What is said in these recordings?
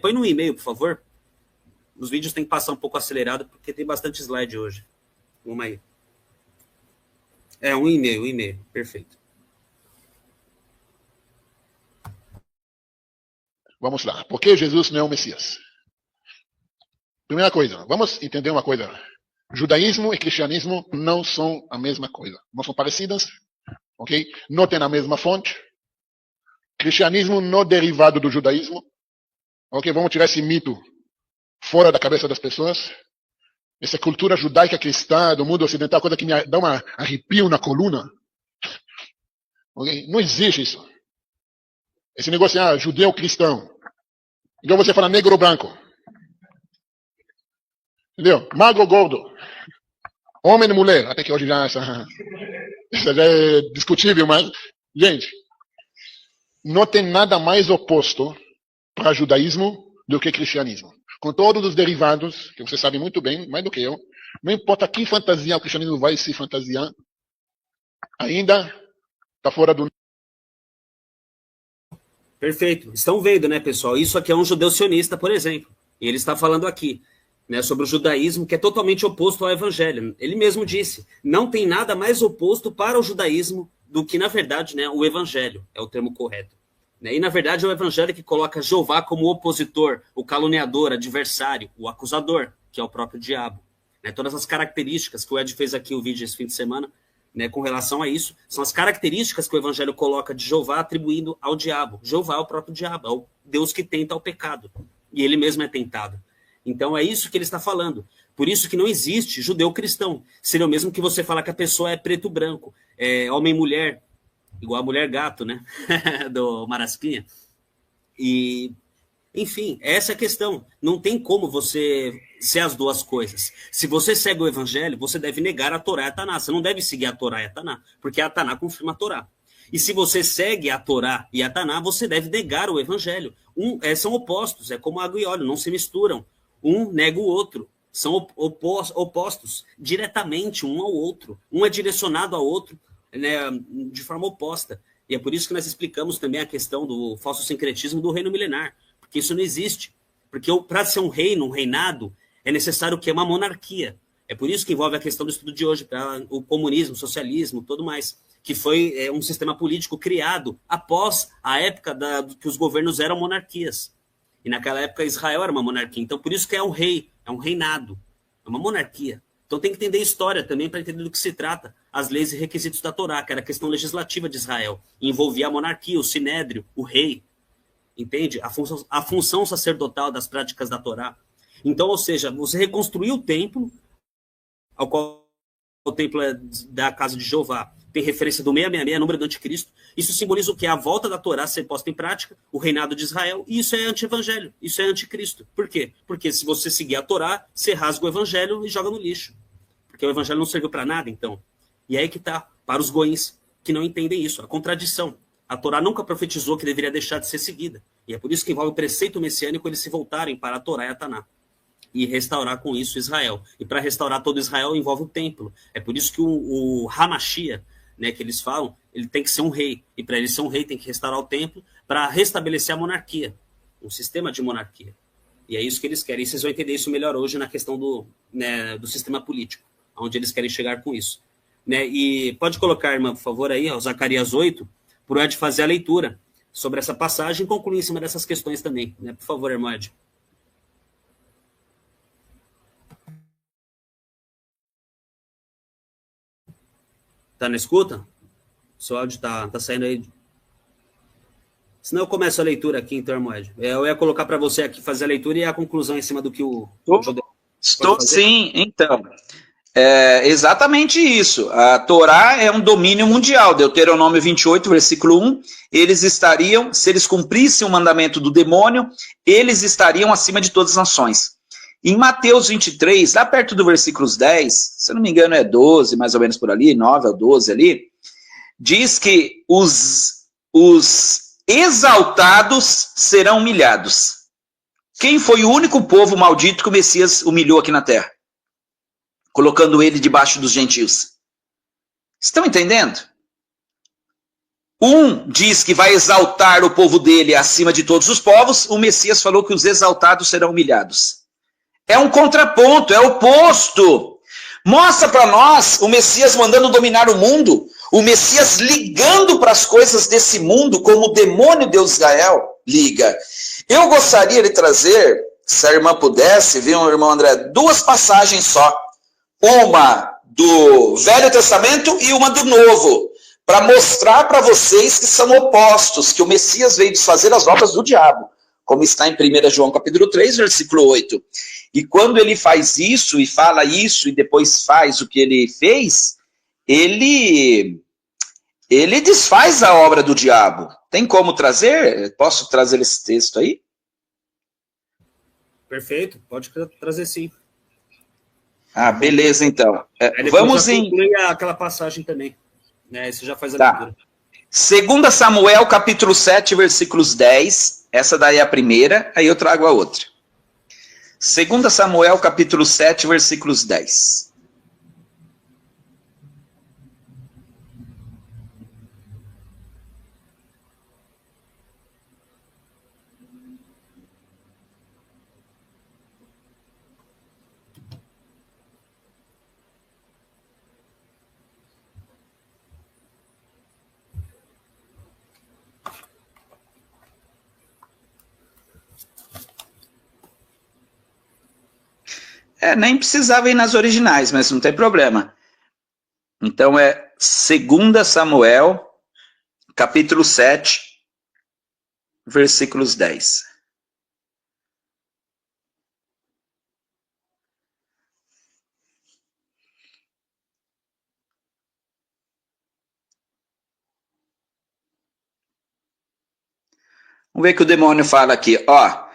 Põe no e-mail, por favor. Os vídeos tem que passar um pouco acelerado, porque tem bastante slide hoje. Vamos aí. Um e-mail. Perfeito. Vamos lá. Por que Jesus não é o Messias? Primeira coisa, vamos entender uma coisa. Judaísmo e cristianismo não são a mesma coisa. Não são parecidas, ok? Não têm a mesma fonte. Cristianismo não derivado do judaísmo. Ok? Vamos tirar esse mito fora da cabeça das pessoas. Essa cultura judaica cristã do mundo ocidental, coisa que me dá um arrepio na coluna. Okay? Não existe isso. Esse negócio judeu cristão. Então você fala negro ou branco. Entendeu? Magro ou gordo. Homem e mulher. Até que hoje essa já é discutível, mas, gente, não tem nada mais oposto para judaísmo do que cristianismo. Com todos os derivados, que você sabe muito bem, mais do que eu, não importa que fantasia o cristianismo vai se fantasiar, ainda está fora do... Perfeito. Estão vendo, né, pessoal? Isso aqui é um judeu sionista, por exemplo. E ele está falando aqui, né, sobre o judaísmo, que é totalmente oposto ao evangelho. Ele mesmo disse, não tem nada mais oposto para o judaísmo do que, na verdade, né, o evangelho, é o termo correto. E, na verdade, é o evangelho que coloca Jeová como opositor, o caluniador, adversário, o acusador, que é o próprio diabo. Todas as características que o Ed fez aqui o vídeo esse fim de semana, com relação a isso, são as características que o evangelho coloca de Jeová atribuindo ao diabo. Jeová é o próprio diabo, é o Deus que tenta o pecado. E ele mesmo é tentado. Então é isso que ele está falando. Por isso que não existe judeu cristão. Seria o mesmo que você falar que a pessoa é preto-branco, é homem-mulher, igual a mulher-gato, né? Do Maraspinha. E, enfim, essa é a questão. Não tem como você ser as duas coisas. Se você segue o evangelho, você deve negar a Torá e a Taná. Você não deve seguir a Torá e a Taná, porque a Taná confirma a Torá. E se você segue a Torá e a Taná, você deve negar o evangelho. São opostos, é como água e óleo, não se misturam. Um nega o outro. São opostos diretamente um ao outro. Um é direcionado ao outro, né, de forma oposta. E é por isso que nós explicamos também a questão do falso sincretismo do reino milenar. Porque isso não existe. Porque para ser um reino, um reinado, é necessário o quê? Uma monarquia. É por isso que envolve a questão do estudo de hoje, para o comunismo, o socialismo, tudo mais. Que foi um sistema político criado após a época que os governos eram monarquias. E naquela época Israel era uma monarquia. Então por isso que é um rei, é um reinado, é uma monarquia. Então tem que entender a história também para entender do que se trata. As leis e requisitos da Torá, que era a questão legislativa de Israel. Envolvia a monarquia, o sinédrio, o rei. Entende? A função sacerdotal das práticas da Torá. Então, ou seja, você reconstruiu o templo, ao qual o templo é da casa de Jeová, tem referência do 666, número do anticristo. Isso simboliza o que? A volta da Torá ser posta em prática, o reinado de Israel, e isso é anti-evangelho, isso é anticristo. Por quê? Porque se você seguir a Torá, você rasga o evangelho e joga no lixo. Porque o evangelho não serviu para nada, então. E aí que tá, para os goins que não entendem isso, a contradição. A Torá nunca profetizou que deveria deixar de ser seguida. E é por isso que envolve o preceito messiânico eles se voltarem para a Torá e a Taná. E restaurar com isso Israel. E para restaurar todo Israel envolve o templo. É por isso que o Hamashia, né, que eles falam, ele tem que ser um rei. E para ele ser um rei tem que restaurar o templo para restabelecer a monarquia. Um sistema de monarquia. E é isso que eles querem. E vocês vão entender isso melhor hoje na questão do sistema político. Onde eles querem chegar com isso. E pode colocar, irmã, por favor, aí, ó, Zacarias 8, para o Ed fazer a leitura sobre essa passagem e concluir em cima dessas questões também. Né? Por favor, irmão Ed. Tá na escuta? O seu áudio tá saindo aí. Senão eu começo a leitura aqui, então, irmão Ed. Eu ia colocar para você aqui fazer a leitura e a conclusão em cima do que o judeu. Estou sim, então. É exatamente isso. A Torá é um domínio mundial. Deuteronômio 28, versículo 1. Eles estariam, se eles cumprissem o mandamento do demônio, eles estariam acima de todas as nações. Em Mateus 23, lá perto do versículos 10, se eu não me engano é 12, mais ou menos por ali, 9 ou 12 ali, diz que os exaltados serão humilhados. Quem foi o único povo maldito que o Messias humilhou aqui na terra? Colocando ele debaixo dos gentios. Estão entendendo? Um diz que vai exaltar o povo dele acima de todos os povos, o Messias falou que os exaltados serão humilhados. É um contraponto, é oposto. Mostra para nós o Messias mandando dominar o mundo, o Messias ligando para as coisas desse mundo, como o demônio Deus Israel liga. Eu gostaria de trazer, se a irmã pudesse, viu, irmão André, 2 passagens só. Uma do Velho Testamento e uma do Novo, para mostrar para vocês que são opostos, que o Messias veio desfazer as obras do diabo, como está em 1 João capítulo 3, versículo 8. E quando ele faz isso, e fala isso, e depois faz o que ele fez, ele desfaz a obra do diabo. Tem como trazer? Posso trazer esse texto aí? Perfeito, pode trazer sim. Ah, beleza, então. Vamos incluir aquela passagem também. Né? Você já faz a leitura. 2 Samuel, capítulo 7, versículos 10. Essa daí é a primeira, aí eu trago a outra. 2 Samuel, capítulo 7, versículos 10. Nem precisava ir nas originais, mas não tem problema. Então é 2 Samuel, capítulo 7, versículos 10. Vamos ver o que o demônio fala aqui, ó.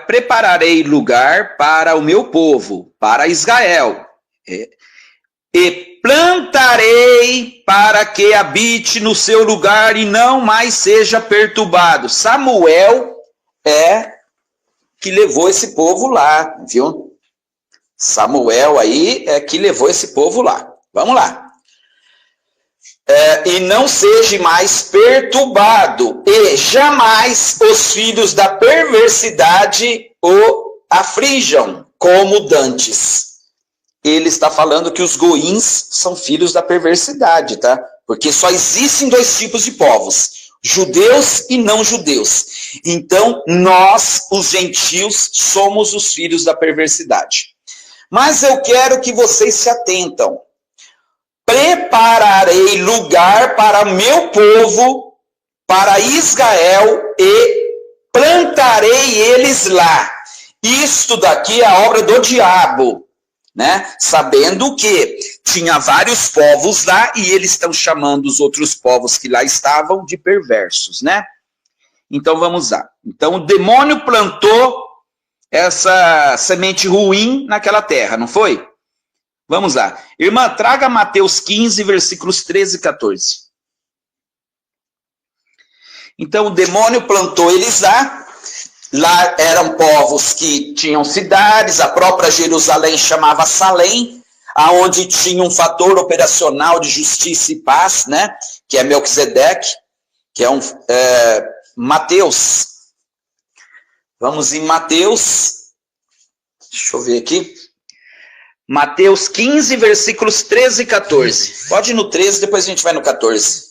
Prepararei lugar para o meu povo, para Israel, e plantarei para que habite no seu lugar e não mais seja perturbado. Samuel é que levou esse povo lá, viu? Samuel aí é que levou esse povo lá. Vamos lá. E não seja mais perturbado, e jamais os filhos da perversidade o aflijam, como dantes. Ele está falando que os goíns são filhos da perversidade, tá? Porque só existem 2 tipos de povos, judeus e não judeus. Então, nós, os gentios, somos os filhos da perversidade. Mas eu quero que vocês se atentam. Prepararei lugar para meu povo, para Israel, e plantarei eles lá. Isto daqui é a obra do diabo, né? Sabendo que tinha vários povos lá, e eles estão chamando os outros povos que lá estavam de perversos, né? Então vamos lá. Então o demônio plantou essa semente ruim naquela terra, não foi? Vamos lá. Irmã, traga Mateus 15, versículos 13 e 14. Então, o demônio plantou eles lá. Lá eram povos que tinham cidades. A própria Jerusalém chamava Salém, aonde tinha um fator operacional de justiça e paz, né? Que é Melquisedeque, que é Mateus. Vamos em Mateus. Deixa eu ver aqui. Mateus 15, versículos 13 e 14. Pode ir no 13, depois a gente vai no 14.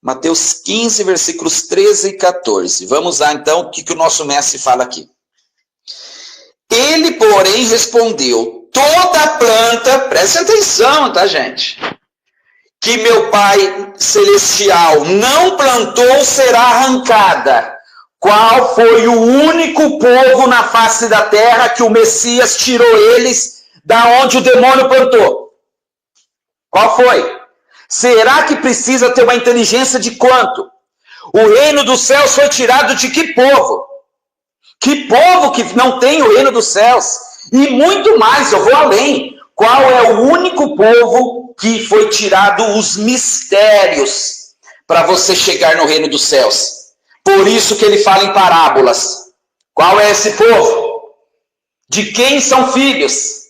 Mateus 15, versículos 13 e 14. Vamos lá, então, o que o nosso mestre fala aqui. Ele, porém, respondeu, toda planta, preste atenção, tá, gente? Que meu Pai Celestial não plantou será arrancada. Qual foi o único povo na face da terra que o Messias tirou eles da onde o demônio plantou? Qual foi? Será que precisa ter uma inteligência de quanto? O reino dos céus foi tirado de que povo? Que povo que não tem o reino dos céus? E muito mais, eu vou além. Qual é o único povo que foi tirado os mistérios para você chegar no reino dos céus? Por isso que ele fala em parábolas. Qual é esse povo? De quem são filhos?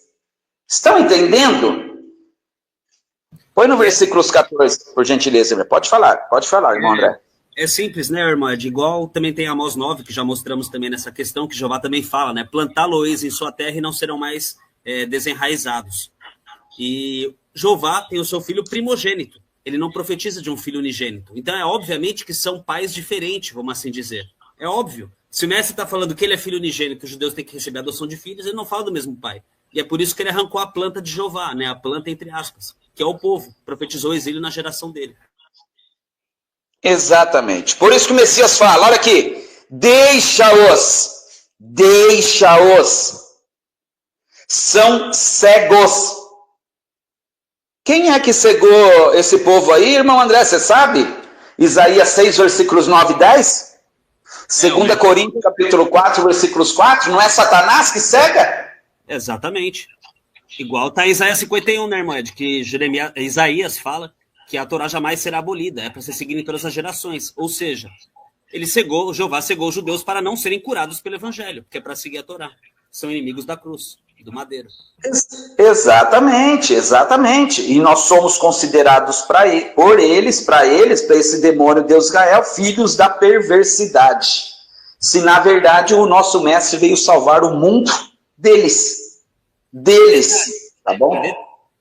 Estão entendendo? Põe no versículos 14, por gentileza. Pode falar, irmão André. É simples, né, irmã? Igual também tem Amós 9, que já mostramos também nessa questão, que Jeová também fala, né? Plantá-lo-eis em sua terra e não serão mais desenraizados. E Jeová tem o seu filho primogênito. Ele não profetiza de um filho unigênito. Então é obviamente que são pais diferentes, vamos assim dizer. É óbvio. Se o mestre está falando que ele é filho unigênito, os judeus têm que receber a adoção de filhos, ele não fala do mesmo pai. E é por isso que ele arrancou a planta de Jeová, né? A planta entre aspas, que é o povo. Profetizou o exílio na geração dele. Exatamente. Por isso que o Messias fala, olha aqui, deixa-os, são cegos. Quem é que cegou esse povo aí, irmão André, você sabe? Isaías 6, versículos 9 e 10? 2 Coríntios, capítulo 4, versículos 4, não é Satanás que cega? Exatamente. Igual está Isaías 51, né, irmã? De que Isaías fala que a Torá jamais será abolida, é para ser seguida em todas as gerações. Ou seja, Jeová cegou os judeus para não serem curados pelo evangelho, porque é para seguir a Torá. São inimigos da cruz, do madeiro. Exatamente. E nós somos considerados por eles, para esse demônio Deus Israel, filhos da perversidade. Se na verdade o nosso mestre veio salvar o mundo deles, tá bom?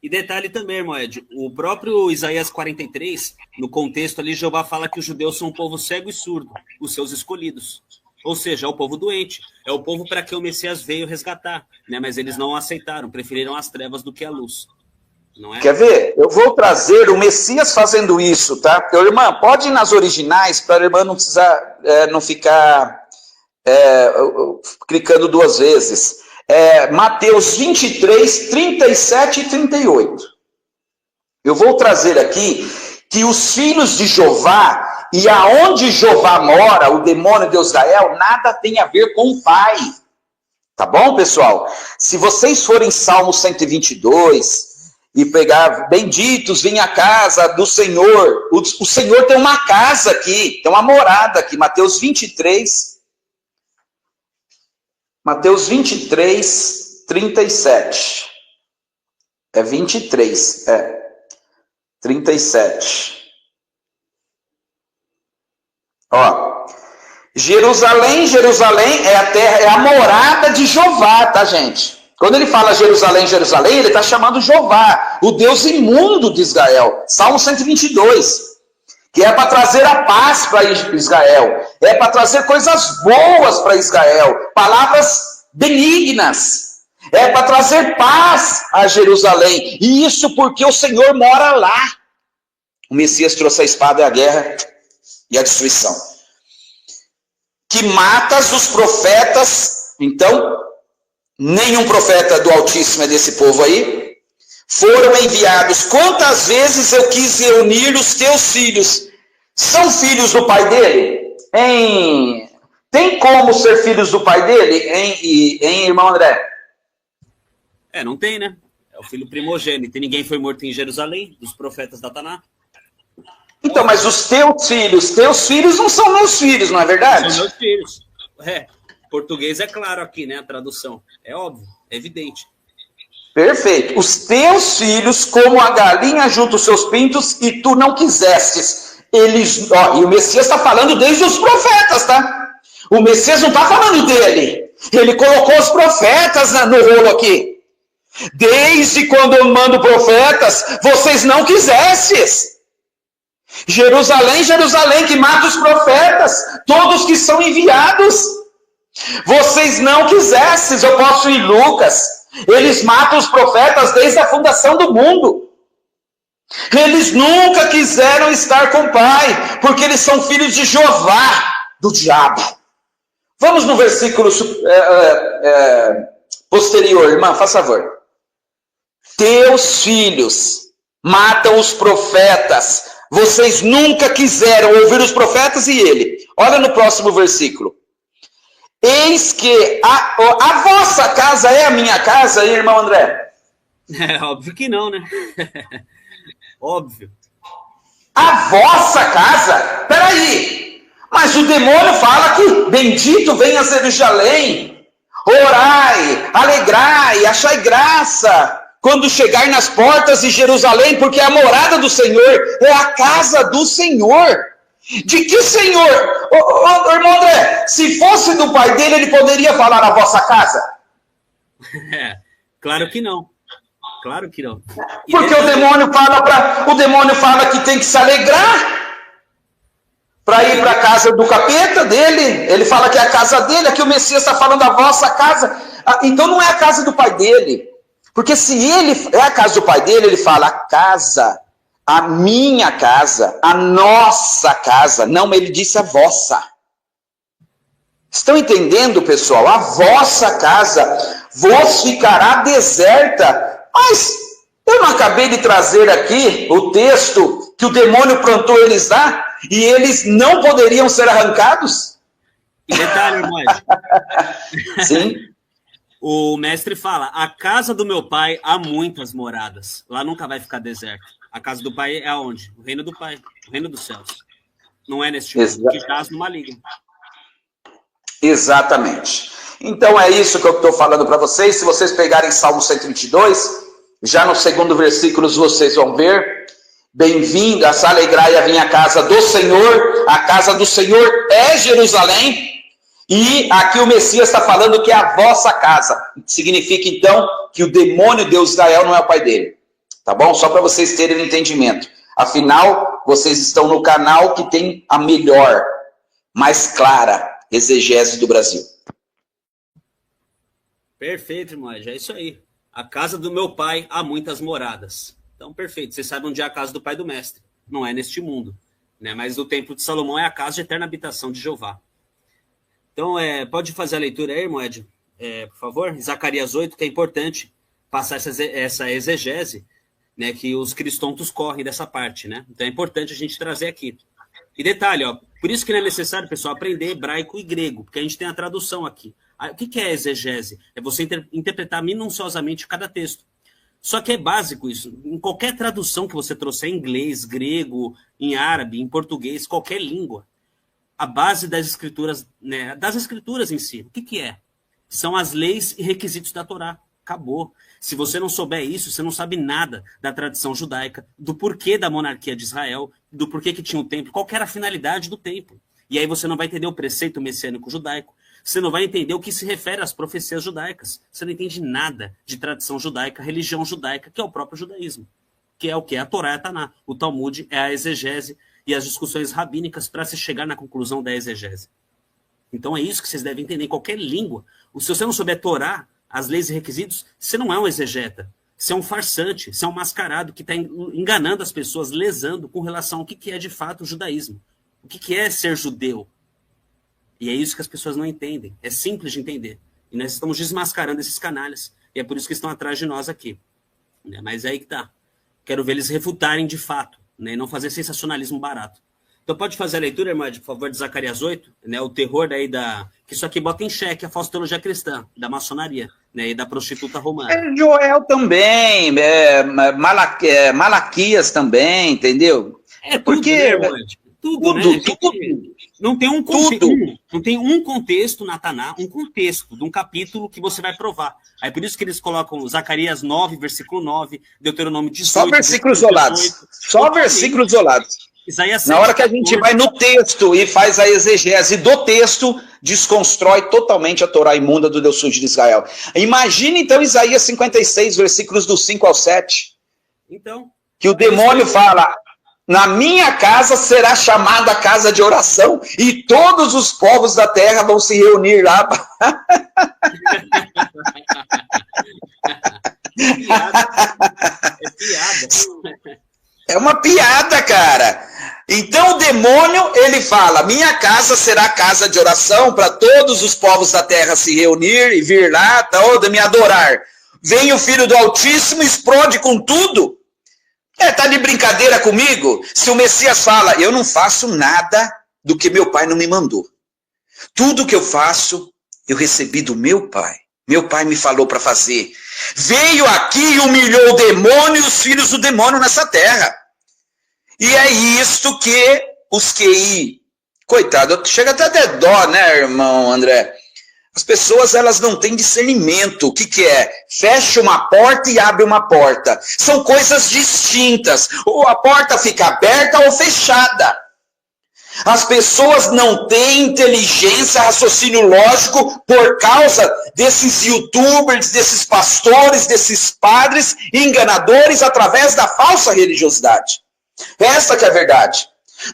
E detalhe também, irmão Ed, o próprio Isaías 43, no contexto ali, Jeová fala que os judeus são um povo cego e surdo, os seus escolhidos. Ou seja, é o povo doente, é o povo para quem o Messias veio resgatar, né? Mas eles não aceitaram, preferiram as trevas do que a luz. Não é? Quer ver? Eu vou trazer o Messias fazendo isso, tá? Irmã, pode ir nas originais, para a irmã não precisar, não ficar clicando duas vezes. Mateus 23, 37 e 38. Eu vou trazer aqui que os filhos de Jeová, e aonde Jeová mora, o demônio de Israel, nada tem a ver com o pai. Tá bom, pessoal? Se vocês forem Salmo 122 e pegar, benditos, vem a casa do Senhor. O Senhor tem uma casa aqui, tem uma morada aqui. Mateus 23, 37. 23, 37. Ó, Jerusalém é a terra, é a morada de Jeová, tá, gente? Quando ele fala Jerusalém, ele está chamando Jeová, o Deus imundo de Israel. Salmo 122, que é para trazer a paz para Israel, é para trazer coisas boas para Israel, palavras benignas, é para trazer paz a Jerusalém, e isso porque o Senhor mora lá. O Messias trouxe a espada e a guerra e a destruição. Que matas os profetas, então, nenhum profeta do Altíssimo é desse povo aí, foram enviados. Quantas vezes eu quis reunir os teus filhos? São filhos do pai dele? Tem como ser filhos do pai dele, hein, irmão André? Não tem, né? É o filho primogênito. E ninguém foi morto em Jerusalém, dos profetas da Taná. Então, mas os teus filhos não são meus filhos, não é verdade? São meus filhos. Português é claro aqui, né? A tradução. É óbvio, é evidente. Perfeito. Os teus filhos, como a galinha junta os seus pintos, e tu não quisestes. E o Messias está falando desde os profetas, tá? O Messias não está falando dele. Ele colocou os profetas no rolo aqui. Desde quando eu mando profetas, vocês não quisestes. Jerusalém, que mata os profetas, todos que são enviados. Vocês não quisestes, eu posso ir em Lucas. Eles matam os profetas desde a fundação do mundo. Eles nunca quiseram estar com o Pai, porque eles são filhos de Jeová, do diabo. Vamos no versículo posterior, irmã, faz favor. Teus filhos matam os profetas. Vocês nunca quiseram ouvir os profetas e ele. Olha no próximo versículo. Eis que a vossa casa é a minha casa, irmão André? Óbvio que não, né? Óbvio. A vossa casa? Peraí. Mas o demônio fala que bendito venha Jerusalém. Orai, alegrai, achai graça. quando chegar nas portas de Jerusalém, porque é a morada do Senhor, é a casa do Senhor. De que Senhor? Irmão André, se fosse do pai dele, ele poderia falar a vossa casa? Claro que não. Claro que não. Porque o demônio fala que tem que se alegrar para ir para a casa do capeta dele. Ele fala que é a casa dele, aqui o Messias está falando a vossa casa. Então não é a casa do pai dele. Porque se ele é a casa do pai dele, ele fala a casa, a minha casa, a nossa casa. Não, ele disse a vossa. Estão entendendo, pessoal? A vossa casa vos ficará deserta. Mas eu não acabei de trazer aqui o texto que o demônio plantou eles lá e eles não poderiam ser arrancados? E detalhe, irmão. Sim. O mestre fala, a casa do meu pai há muitas moradas. Lá nunca vai ficar deserto. A casa do pai é aonde? O reino do pai, o reino dos céus. Não é neste mundo, que jaz no maligno. Exatamente. Então é isso que eu estou falando para vocês. Se vocês pegarem Salmo 122, já no segundo versículo vocês vão ver: bem-vinda, alegrai a minha casa do Senhor. A casa do Senhor é Jerusalém. E aqui o Messias está falando que é a vossa casa. Significa então que o demônio Deus de Israel não é o pai dele. Tá bom? Só para vocês terem um entendimento. Afinal, vocês estão no canal que tem a melhor, mais clara exegese do Brasil. Perfeito, irmão. É isso aí. A casa do meu pai há muitas moradas. Então, perfeito. Vocês sabem onde é a casa do pai do mestre. Não é neste mundo, né? Mas o templo de Salomão é a casa de eterna habitação de Jeová. Então, pode fazer a leitura aí, irmão Ed, por favor? Zacarias 8, que é importante passar essa exegese, né, que os cristãos correm dessa parte, né? Então é importante a gente trazer aqui. E detalhe, ó, por isso que não é necessário, pessoal, aprender hebraico e grego, porque a gente tem a tradução aqui. O que é exegese? É você interpretar minuciosamente cada texto. Só que é básico isso. Em qualquer tradução que você trouxer em inglês, grego, em árabe, em português, qualquer língua, a base das escrituras, né, das escrituras em si, o que é? São as leis e requisitos da Torá. Acabou. Se você não souber isso, você não sabe nada da tradição judaica, do porquê da monarquia de Israel, do porquê que tinha o templo, qual que era a finalidade do templo. E aí você não vai entender o preceito messiânico judaico, você não vai entender o que se refere às profecias judaicas, você não entende nada de tradição judaica, religião judaica, que é o próprio judaísmo, que é o que? A Torá e a Taná. O Talmud é a exegese e as discussões rabínicas para se chegar na conclusão da exegese. Então é isso que vocês devem entender em qualquer língua. Se você não souber Torá, as leis e requisitos, você não é um exegeta, você é um farsante, você é um mascarado que está enganando as pessoas, lesando com relação ao que é de fato o judaísmo. O que é ser judeu? E é isso que as pessoas não entendem. É simples de entender. E nós estamos desmascarando esses canalhas. E é por isso que estão atrás de nós aqui. Mas é aí que tá. Quero ver eles refutarem de fato, né? E não fazer sensacionalismo barato. Então pode fazer a leitura, irmã, por favor, de Zacarias 8, né? O terror daí que isso aqui bota em xeque a falsa teologia cristã, da maçonaria, né? E da prostituta romana. Joel também, Malaquias também, entendeu? Porque tudo, né? Tudo. Não tem um contexto na Taná, um contexto de um capítulo que você vai provar. Aí por isso que eles colocam Zacarias 9, versículo 9, Deuteronômio 18. Só versículos isolados. Só versículos isolados. Isaías 7, na hora que a gente vai no texto e faz a exegese do texto, desconstrói totalmente a Torá imunda do Deus sujo de Israel. Imagine então Isaías 56, versículos do 5 ao 7. Então, que o demônio fala: na minha casa será chamada casa de oração e todos os povos da terra vão se reunir lá. É piada. É uma piada, cara. Então o demônio, ele fala: minha casa será casa de oração para todos os povos da terra se reunir e vir lá, me adorar. Vem o Filho do Altíssimo, explode com tudo. Tá de brincadeira comigo? Se o Messias fala: eu não faço nada do que meu pai não me mandou. Tudo que eu faço, eu recebi do meu pai. Meu pai me falou para fazer. Veio aqui e humilhou o demônio e os filhos do demônio nessa terra. E é isto que os QI... Coitado, chega até a ter dó, né, irmão André? As pessoas, elas não têm discernimento. O que que é? Fecha uma porta e abre uma porta. São coisas distintas. Ou a porta fica aberta ou fechada. As pessoas não têm inteligência, raciocínio lógico por causa desses youtubers, desses pastores, desses padres enganadores através da falsa religiosidade. Essa que é a verdade.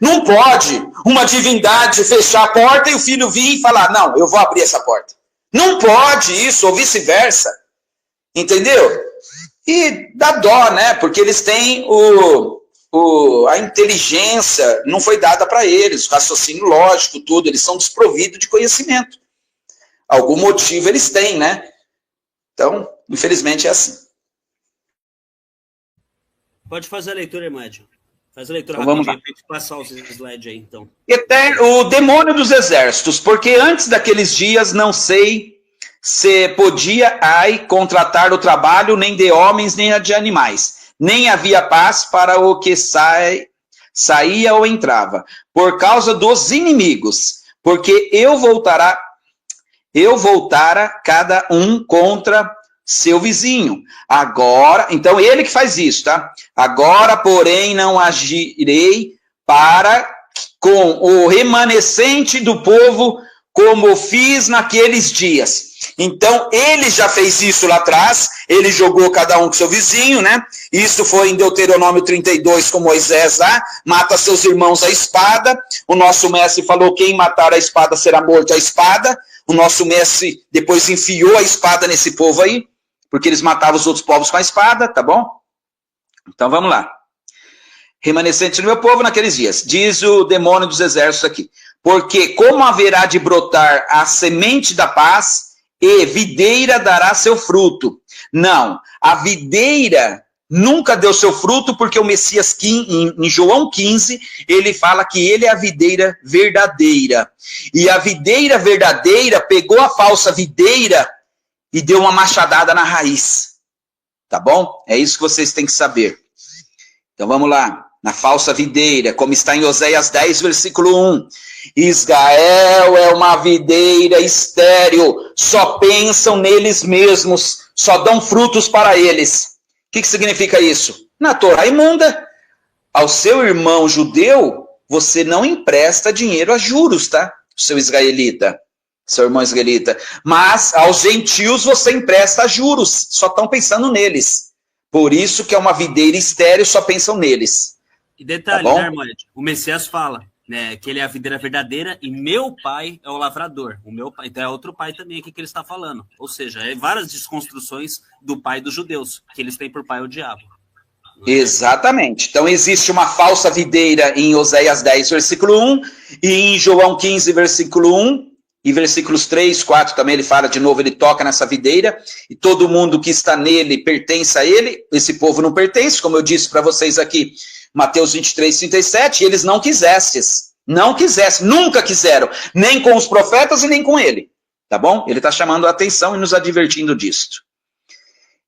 Não pode uma divindade fechar a porta e o filho vir e falar, não, eu vou abrir essa porta. Não pode isso, ou vice-versa. Entendeu? E dá dó, né? Porque eles têm a inteligência, não foi dada para eles, o raciocínio lógico, tudo. Eles são desprovidos de conhecimento. Algum motivo eles têm, né? Então, infelizmente é assim. Pode fazer a leitura, Emádio. Faz a leitura então, rapidinho, tem que passar os slides aí, então. O demônio dos exércitos, porque antes daqueles dias não sei se podia contratar o trabalho nem de homens nem de animais, nem havia paz para o que saía ou entrava, por causa dos inimigos, porque eu voltara cada um contra seu vizinho. Agora, então ele que faz isso, tá? Agora, porém, não agirei com o remanescente do povo como fiz naqueles dias. Então, ele já fez isso lá atrás, ele jogou cada um com seu vizinho, né? Isso foi em Deuteronômio 32 com Moisés lá, mata seus irmãos à espada. O nosso mestre falou, quem matar a espada será morto à espada. O nosso mestre depois enfiou a espada nesse povo aí, porque eles matavam os outros povos com a espada, tá bom? Então vamos lá. Remanescente do meu povo naqueles dias, diz o demônio dos exércitos aqui. Porque como haverá de brotar a semente da paz, e videira dará seu fruto. Não, a videira nunca deu seu fruto, porque o Messias, em João 15, ele fala que ele é a videira verdadeira. E a videira verdadeira pegou a falsa videira e deu uma machadada na raiz. Tá bom? É isso que vocês têm que saber. Então vamos lá. Na falsa videira, como está em Oséias 10, versículo 1. Israel é uma videira estéril, só pensam neles mesmos, só dão frutos para eles. O que significa isso? Na Torá imunda, ao seu irmão judeu, você não empresta dinheiro a juros, tá? Seu israelita. Seu irmão israelita, mas aos gentios você empresta juros, só estão pensando neles. Por isso que é uma videira estéril, só pensam neles. E detalhe, tá, né, irmão? O Messias fala, né, que ele é a videira verdadeira e meu pai é o lavrador. O meu pai, então é outro pai também aqui que ele está falando. Ou seja, é várias desconstruções do pai dos judeus, que eles têm por pai o diabo. Exatamente. Então existe uma falsa videira em Oséias 10, versículo 1, e em João 15, versículo 1, e versículos 3, 4 também ele fala de novo, ele toca nessa videira, e todo mundo que está nele pertence a ele, esse povo não pertence, como eu disse para vocês aqui, Mateus 23, 37, e eles não quisessem, nunca quiseram, nem com os profetas e nem com ele, tá bom? Ele está chamando a atenção e nos advertindo disto.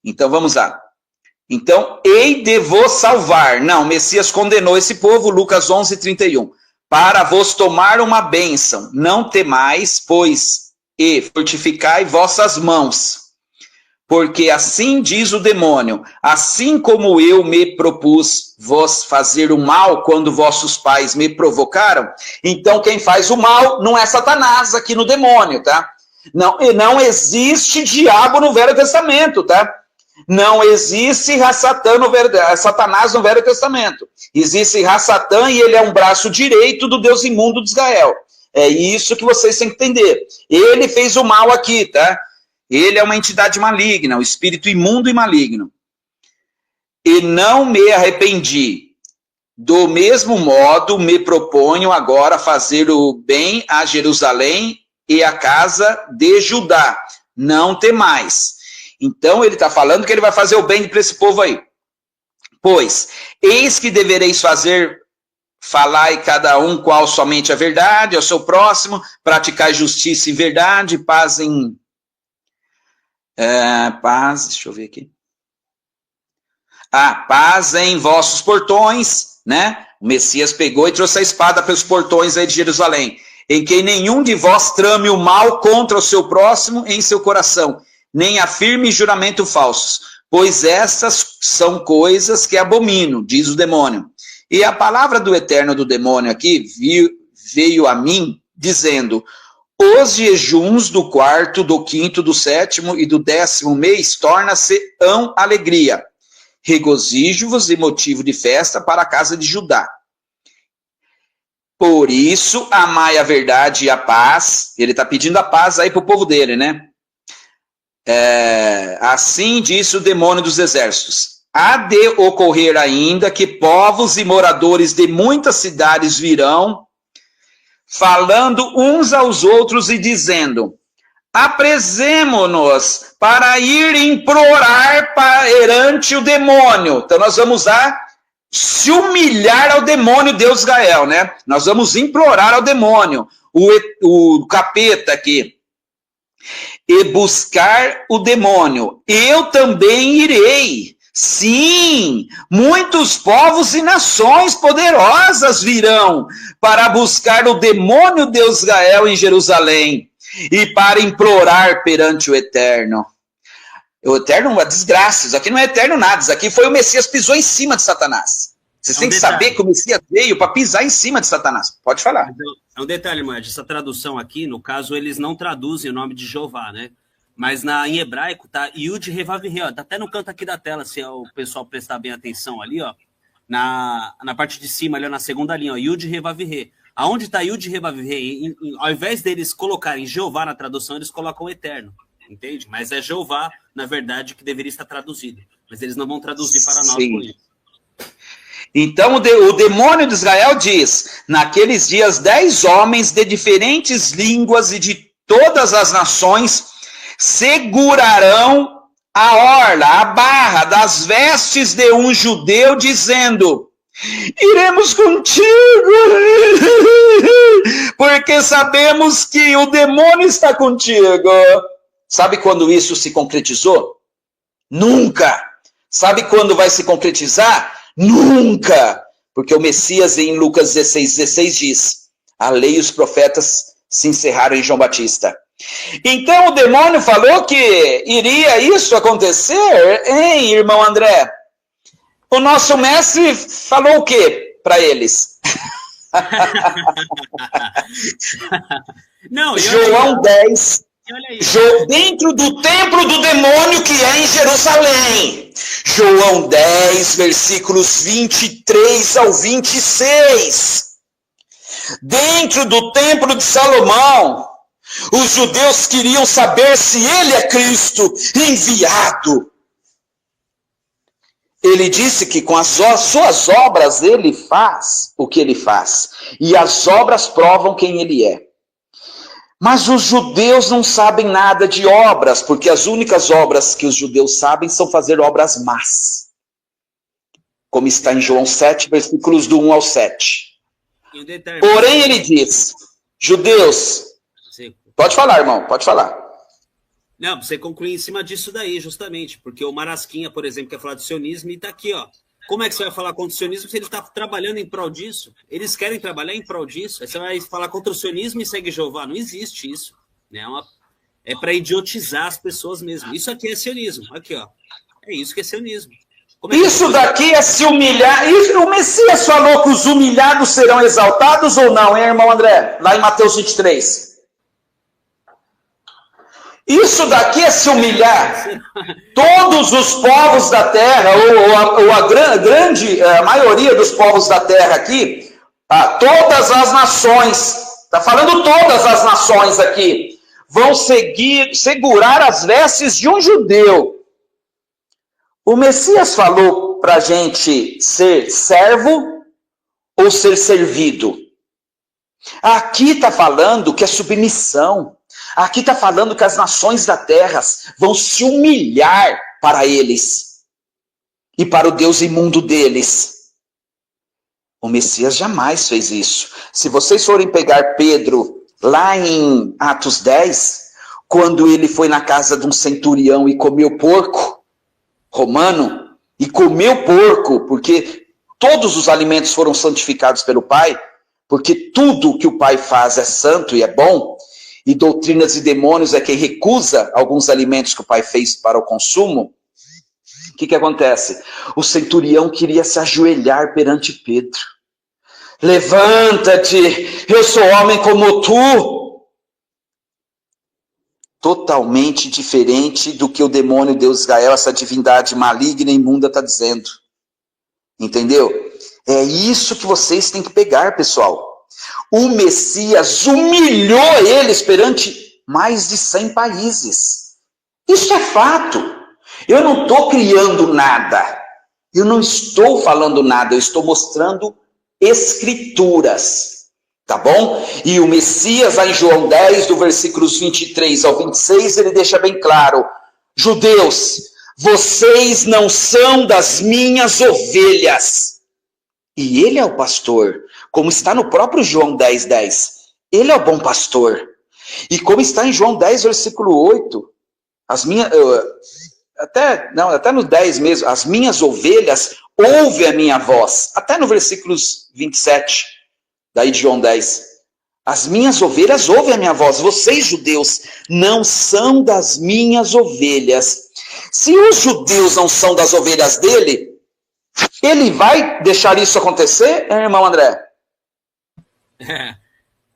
Então vamos lá. Então, hei de vos salvar. Não, Messias condenou esse povo, Lucas 11, 31. Para vos tomar uma bênção, não temais, pois, e fortificai vossas mãos. Porque assim diz o demônio, assim como eu me propus vos fazer o mal quando vossos pais me provocaram, então quem faz o mal não é Satanás aqui no demônio, tá? Não existe diabo no Velho Testamento, tá? Não existe Satanás no Velho Testamento. Existe Satã e ele é um braço direito do Deus imundo de Israel. É isso que vocês têm que entender. Ele fez o mal aqui, tá? Ele é uma entidade maligna, um espírito imundo e maligno. E não me arrependi. Do mesmo modo, me proponho agora fazer o bem a Jerusalém e a casa de Judá. Não temais. Então, ele está falando que ele vai fazer o bem para esse povo aí. Pois, eis que devereis falai cada um qual somente a verdade, ao seu próximo, praticai justiça e verdade, paz, deixa eu ver aqui. Paz em vossos portões, né? O Messias pegou e trouxe a espada pelos portões aí de Jerusalém. em que nenhum de vós trame o mal contra o seu próximo em seu coração, nem afirme juramento falsos, pois essas são coisas que abomino, diz o demônio. E a palavra do eterno do demônio aqui veio a mim, dizendo: os jejuns do 4º, do 5º, do 7º e do 10º mês torna-se-ão alegria, regozijo-vos e motivo de festa para a casa de Judá. Por isso, amai a verdade e a paz. Ele está pedindo a paz aí para o povo dele, né? Assim disse o demônio dos exércitos: há de ocorrer ainda que povos e moradores de muitas cidades virão, falando uns aos outros e dizendo: apresemo-nos para ir implorar perante o demônio. Então nós vamos se humilhar ao demônio Deus Gael, né? Nós vamos implorar ao demônio, o capeta aqui, e buscar o demônio. Eu também irei. Sim, muitos povos e nações poderosas virão para buscar o demônio Deus Gael em Jerusalém e para implorar perante o Eterno. O Eterno é uma desgraça, isso aqui não é eterno nada, isso aqui foi o Messias pisou em cima de Satanás. Vocês têm que saber que o Messias veio para pisar em cima de Satanás. Pode falar. É um detalhe, Moed, essa tradução aqui, no caso, eles não traduzem o nome de Jeová, né? Mas em hebraico tá Yud Revav-He, ó, tá até no canto aqui da tela, se o pessoal prestar bem atenção ali, ó, na parte de cima, ali, ó, na segunda linha, ó, Yud Revav-He. Aonde tá Yud Revav-He? Ao invés deles colocarem Jeová na tradução, eles colocam o Eterno, entende? Mas é Jeová, na verdade, que deveria estar traduzido. Mas eles não vão traduzir para nós por isso. Então o demônio de Israel diz: naqueles dias 10 homens de diferentes línguas e de todas as nações segurarão a orla, a barra das vestes de um judeu, dizendo: iremos contigo, porque sabemos que o demônio está contigo. Sabe quando isso se concretizou? Nunca. Sabe quando vai se concretizar? Nunca. Porque o Messias, em Lucas 16 diz: a lei e os profetas se encerraram em João Batista. Então o demônio falou que iria isso acontecer, hein, irmão André? O nosso mestre falou o quê para eles? Não, João 10, dentro do templo do demônio que é em Jerusalém. João 10, versículos 23 ao 26. Dentro do templo de Salomão, os judeus queriam saber se ele é Cristo enviado. Ele disse que com as suas obras ele faz o que ele faz. E as obras provam quem ele é. Mas os judeus não sabem nada de obras, porque as únicas obras que os judeus sabem são fazer obras más. Como está em João 7, versículos do 1 ao 7. Porém ele diz: judeus... Pode falar, irmão, pode falar. Não, você concluir em cima disso daí, justamente, porque o Marasquinha, por exemplo, quer falar do sionismo e está aqui, ó. Como é que você vai falar contra o sionismo se ele está trabalhando em prol disso? Eles querem trabalhar em prol disso. Aí você vai falar contra o sionismo e segue Jeová. Não existe isso. Né? É para idiotizar as pessoas mesmo. Isso aqui é sionismo. Aqui, ó. É isso que é sionismo. Isso daqui é se humilhar. E o Messias falou que os humilhados serão exaltados ou não, hein, irmão André? Lá em Mateus 23. Isso daqui é se humilhar. Todos os povos da terra, ou a maioria dos povos da terra aqui, todas as nações, está falando todas as nações aqui, vão segurar as vestes de um judeu. O Messias falou para a gente ser servo ou ser servido. Aqui está falando que é submissão. Aqui está falando que as nações da terra vão se humilhar para eles e para o Deus imundo deles. O Messias jamais fez isso. Se vocês forem pegar Pedro lá em Atos 10, quando ele foi na casa de um centurião e comeu porco romano, e comeu porco, porque todos os alimentos foram santificados pelo Pai, porque tudo que o Pai faz é santo e é bom, e doutrinas e demônios é quem recusa alguns alimentos que o Pai fez para o consumo, o que acontece? O centurião queria se ajoelhar perante Pedro. Levanta-te, eu sou homem como tu. Totalmente diferente do que o demônio Deus de Israel, essa divindade maligna e imunda, está dizendo. Entendeu? É isso que vocês têm que pegar, pessoal. O Messias humilhou eles perante mais de 100 países. Isso é fato. Eu não estou criando nada. Eu não estou falando nada. Eu estou mostrando escrituras. Tá bom? E o Messias, lá em João 10, do versículos 23 ao 26, ele deixa bem claro: judeus, vocês não são das minhas ovelhas. E ele é o pastor, como está no próprio João 10, 10. Ele é o bom pastor. E como está em João 10, versículo 8, até no 10 mesmo, as minhas ovelhas ouvem a minha voz. Até no versículos 27, daí de João 10. As minhas ovelhas ouvem a minha voz. Vocês, judeus, não são das minhas ovelhas. Se os judeus não são das ovelhas dele, ele vai deixar isso acontecer, irmão André?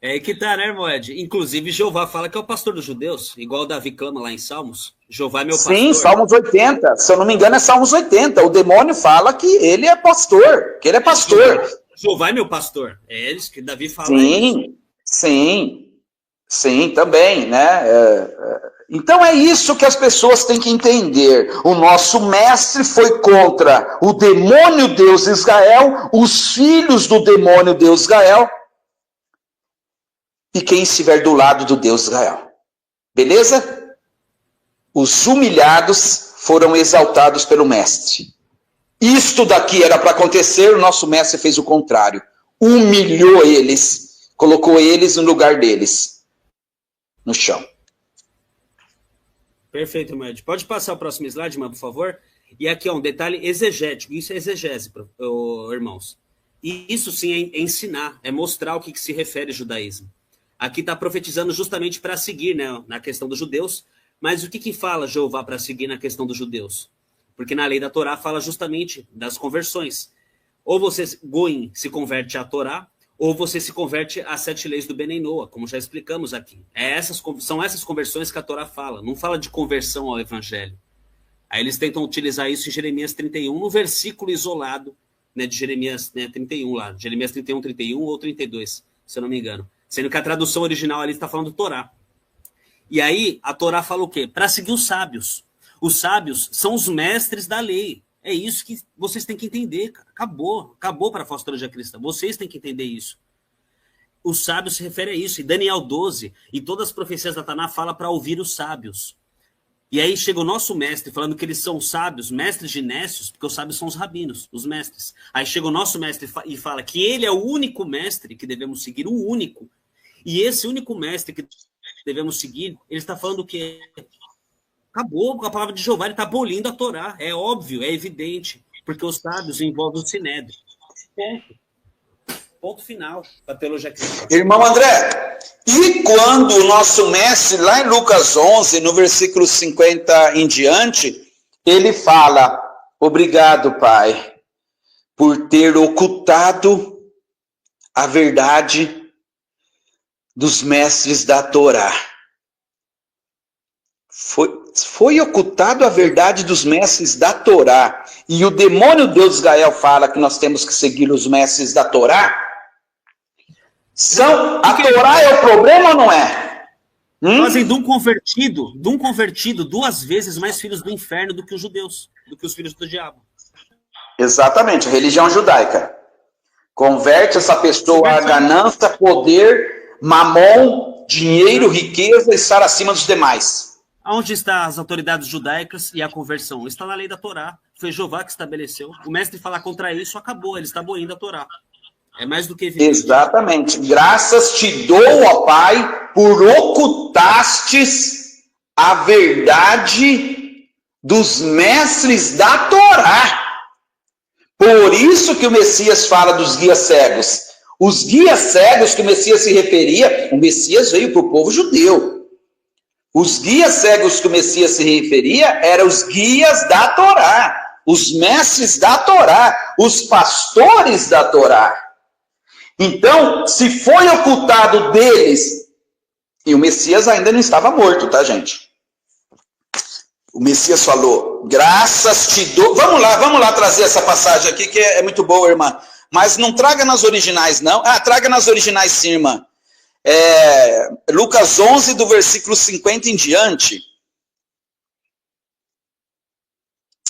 É que tá, né, irmão Ed? Inclusive, Jeová fala que é o pastor dos judeus, igual Davi clama lá em Salmos. Jeová é meu pastor. Sim, Salmos 80. Se eu não me engano, é Salmos 80. O demônio fala que ele é pastor, que ele é pastor. Jeová é meu pastor. É eles que Davi fala. Sim, também, né? Então é isso que as pessoas têm que entender. O nosso mestre foi contra o demônio Deus de Israel, os filhos do demônio Deus de Israel, e quem estiver do lado do Deus de Israel. Beleza? Os humilhados foram exaltados pelo mestre. Isto daqui era para acontecer, o nosso mestre fez o contrário. Humilhou eles, colocou eles no lugar deles, no chão. Perfeito, Med. Pode passar o próximo slide, por favor? E aqui, um detalhe exegético. Isso é exegese, irmãos. E isso sim é ensinar, é mostrar o que se refere ao judaísmo. Aqui está profetizando justamente para seguir, né, na questão dos judeus. Mas o que fala Jeová para seguir na questão dos judeus? Porque na lei da Torá fala justamente das conversões. Ou você, Goim, se converte à Torá, ou você se converte às 7 leis do Ben Noa, como já explicamos aqui. São essas conversões que a Torá fala. Não fala de conversão ao Evangelho. Aí eles tentam utilizar isso em Jeremias 31, no versículo isolado, né, de Jeremias, né, 31 lá. Jeremias 31, 31 ou 32, se eu não me engano. Sendo que a tradução original ali está falando Torá. E aí a Torá fala o quê? Para seguir os sábios. Os sábios são os mestres da lei. É isso que vocês têm que entender, cara. Acabou para a falsa teologia cristã. Vocês têm que entender isso. Os sábios se refere a isso. E Daniel 12 e todas as profecias da Taná falam para ouvir os sábios. E aí chega o nosso mestre falando que eles são sábios, mestres de nécios, porque os sábios são os rabinos, os mestres. Aí chega o nosso mestre e fala que ele é o único mestre que devemos seguir, o único. E esse único mestre que devemos seguir, ele está falando que acabou com a palavra de Jeová, ele está abolindo a Torá. É óbvio, é evidente, porque os sábios envolvem o Sinédrio. Ponto final da teologia cristã. Irmão André, e quando o nosso mestre, lá em Lucas 11, no versículo 50 em diante, ele fala: obrigado, Pai, por ter ocultado a verdade dos mestres da Torá. Foi ocultado a verdade dos mestres da Torá. E o demônio Deus de Israel fala que nós temos que seguir os mestres da Torá. A Torá é o problema ou não é? Fazem de um convertido 2 vezes mais filhos do inferno do que os judeus, do que os filhos do diabo. Exatamente, a religião judaica. Converte essa pessoa a ganância, poder, mamon, dinheiro, riqueza, estar acima dos demais. Onde estão as autoridades judaicas e a conversão? Está na lei da Torá. Foi Jeová que estabeleceu. O mestre falar contra isso, acabou. Ele está abolindo a Torá. É mais do que evidente. Exatamente. Graças te dou, ó Pai, por ocultastes a verdade dos mestres da Torá. Por isso que o Messias fala dos guias cegos. Os guias cegos que o Messias se referia, o Messias veio para o povo judeu. Os guias cegos que o Messias se referia eram os guias da Torá, os mestres da Torá, os pastores da Torá. Então, se foi ocultado deles, e o Messias ainda não estava morto, tá, gente? O Messias falou, graças te dou. Vamos lá trazer essa passagem aqui, que é muito boa, irmã. Mas não traga nas originais, não. Ah, traga nas originais, sim, irmã. Lucas 11, do versículo 50 em diante.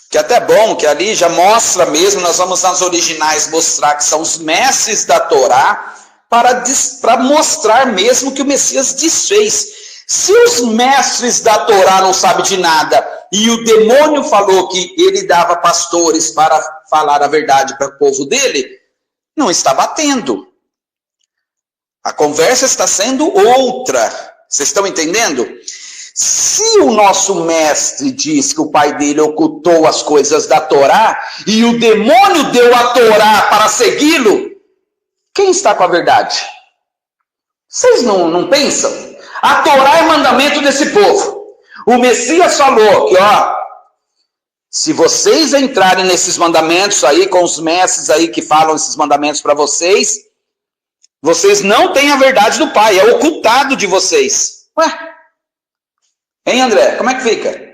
Que é até bom, que ali já mostra mesmo, nós vamos nas originais mostrar que são os mestres da Torá, para mostrar mesmo que o Messias desfez. Se os mestres da Torá não sabem de nada, e o demônio falou que ele dava pastores para falar a verdade para o povo dele, não está batendo. A conversa está sendo outra. Vocês estão entendendo? Se o nosso mestre diz que o pai dele ocultou as coisas da Torá, e o demônio deu a Torá para segui-lo, quem está com a verdade? Vocês não pensam? A Torá é mandamento desse povo. O Messias falou que, se vocês entrarem nesses mandamentos aí, com os mestres aí que falam esses mandamentos para vocês, vocês não têm a verdade do Pai, é ocultado de vocês. Ué? Hein, André? Como é que fica?